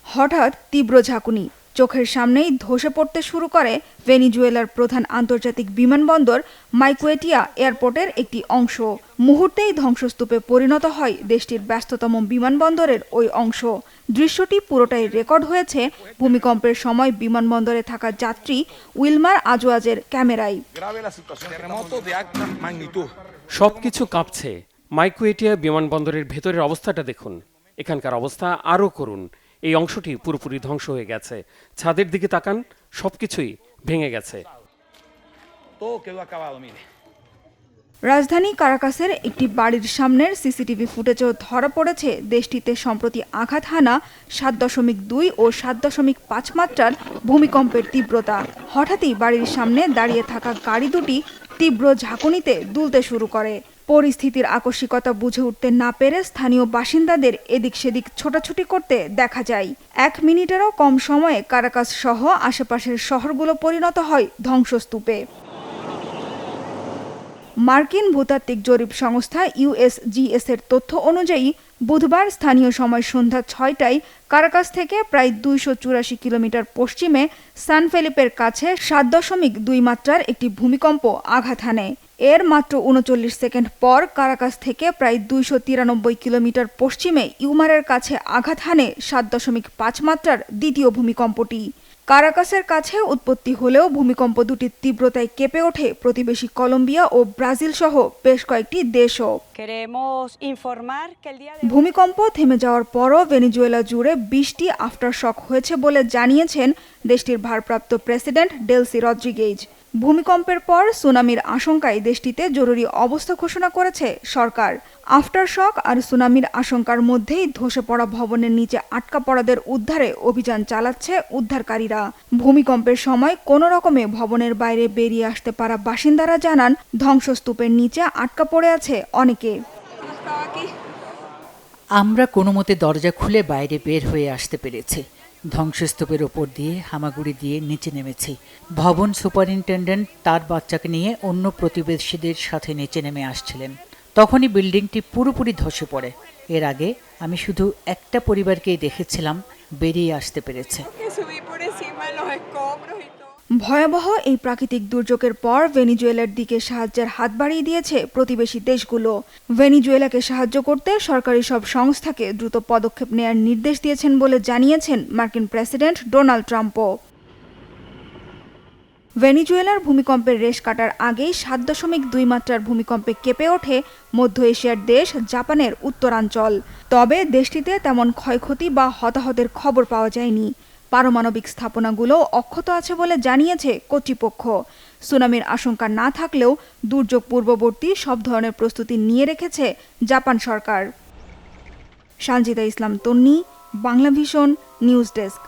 হঠাৎ তীব্র ঝাঁকুনি, চোখের সামনেই ধসে পড়তে শুরু করে ভেনিজুয়েলার প্রধান আন্তর্জাতিক বিমানবন্দর মাইকুয়েটিয়া এয়ারপোর্টের একটি অংশ। মুহূর্তেই ধ্বংসস্তূপে পরিণত হয় দেশটির ব্যস্ততম বিমানবন্দরের ওই অংশ। দৃশ্যটি পুরোটাই রেকর্ড হয়েছে ভূমিকম্পের সময় বিমানবন্দরে থাকা যাত্রী উইলমার আজওয়াজের ক্যামেরায়। সবকিছু কাঁপছে। মাইকুয়েটিয়া বিমানবন্দরের ভেতরের অবস্থাটা দেখুন। এখানকার অবস্থা আরও করুন। এই অংশটি পুরোপুরি ধ্বংস হয়ে গেছে। ছাদের দিকে তাকান, সবকিছুই ভেঙে গেছে। রাজধানী কারাকাসের একটি বাড়ির সামনের সিসিটিভি ফুটেজেও ধরা পড়েছে দেশটিতে সম্প্রতি আঘাত হানা 7.2 ও 7.5 মাত্রার ভূমিকম্পের তীব্রতা। হঠাৎই বাড়ির সামনে দাঁড়িয়ে থাকা গাড়ি দুটি তীব্র ঝাঁকুনিতে দুলতে শুরু করে। পরিস্থিতির আকস্মিকতা বুঝে উঠতে না পেরে স্থানীয় বাসিন্দাদের এদিক সেদিক ছোটাছুটি করতে দেখা যায়। 1 মিনিটেরও কম সময়ে কারাকাস সহ আশেপাশের শহরগুলো পরিণত হয় ধ্বংসস্তূপে। মার্কিন ভূতাত্ত্বিক জরিপ সংস্থা USGS এর তথ্য অনুযায়ী বুধবার স্থানীয় সময় সন্ধ্যা 6টায় কারাকাস থেকে প্রায় 284 কিলোমিটার পশ্চিমে সান ফেলিপের কাছে 7.2 মাত্রার একটি ভূমিকম্প আঘাত হানে। এর মাত্র 39 সেকেন্ড পর কারাকাস থেকে প্রায় 293 কিলোমিটার পশ্চিমে ইউমারের কাছে আঘাত হানে 7.5 মাত্রার দ্বিতীয় ভূমিকম্পটি। কারাকাসের কাছে উৎপত্তি হলেও ভূমিকম্প দুটির তীব্রতায় কেঁপে ওঠে প্রতিবেশী কলম্বিয়া ও ব্রাজিল সহ বেশ কয়েকটি দেশও। ভূমিকম্প থেমে যাওয়ার পরও ভেনিজুয়েলা জুড়ে 20টি আফটারশক হয়েছে বলে জানিয়েছেন দেশটির ভারপ্রাপ্ত প্রেসিডেন্ট ডেলসি রদ্রিগেজ। ভূমিকম্পের পর সুনামির আশঙ্কায় দেশটিতে জরুরি অবস্থা ঘোষণা করেছে সরকার। আফটারশক আর সুনামির আশঙ্কার মধ্যেই ধসে পড়া ভবনের নিচে আটকা পড়াদের উদ্ধারে অভিযান চালাচ্ছে উদ্ধারকারীরা। ভূমিকম্পের সময় কোনো রকমে ভবনের বাইরে বেরিয়ে আসতে পারা বাসিন্দারা জানান ধ্বংসস্তূপের নিচে আটকা পড়ে আছে অনেকে। আমরা কোনো মতে দরজা খুলে বাইরে বের হয়ে আসতে পেরেছি। ধ্বংসস্তূপের ওপর দিয়ে হামাগুড়ি দিয়ে নিচে নেমেছি। ভবন সুপারিনটেন্ডেন্ট তার বাচ্চাকে নিয়ে অন্য প্রতিবেশীদের সাথে নিচে নেমে আসছিলেন। তখনই বিল্ডিংটি পুরোপুরি ধসে পড়ে। এর আগে আমি শুধু একটা পরিবারকেই দেখেছিলাম বেরিয়ে আসতে পেরেছে। ভয়াবহ এই প্রাকৃতিক দুর্যোগের পর ভেনিজুয়েলার দিকে সাহায্যের হাত বাড়িয়ে দিয়েছে প্রতিবেশী দেশগুলো। ভেনিজুয়েলাকে সাহায্য করতে সরকারি সব সংস্থাকে দ্রুত পদক্ষেপ নেয়ার নির্দেশ দিয়েছেন বলে জানিয়েছেন মার্কিন প্রেসিডেন্ট ডোনাল্ড ট্রাম্পও। ভেনিজুয়েলার ভূমিকম্পের রেশ কাটার আগেই 7.2 মাত্রার ভূমিকম্পে কেঁপে ওঠে মধ্য এশিয়ার দেশ জাপানের উত্তরাঞ্চল। তবে দেশটিতে তেমন ক্ষয়ক্ষতি বা হতাহতের খবর পাওয়া যায়নি। পারমাণবিক স্থাপনাগুলো অক্ষত আছে বলে জানিয়েছে কর্তৃপক্ষ। সুনামির আশঙ্কা না থাকলেও দুর্যোগ পূর্ববর্তী সব ধরনের প্রস্তুতি নিয়ে রেখেছে জাপান সরকার। সানজিদা ইসলাম তন্নি, বাংলা ভিশন, নিউজ ডেস্ক।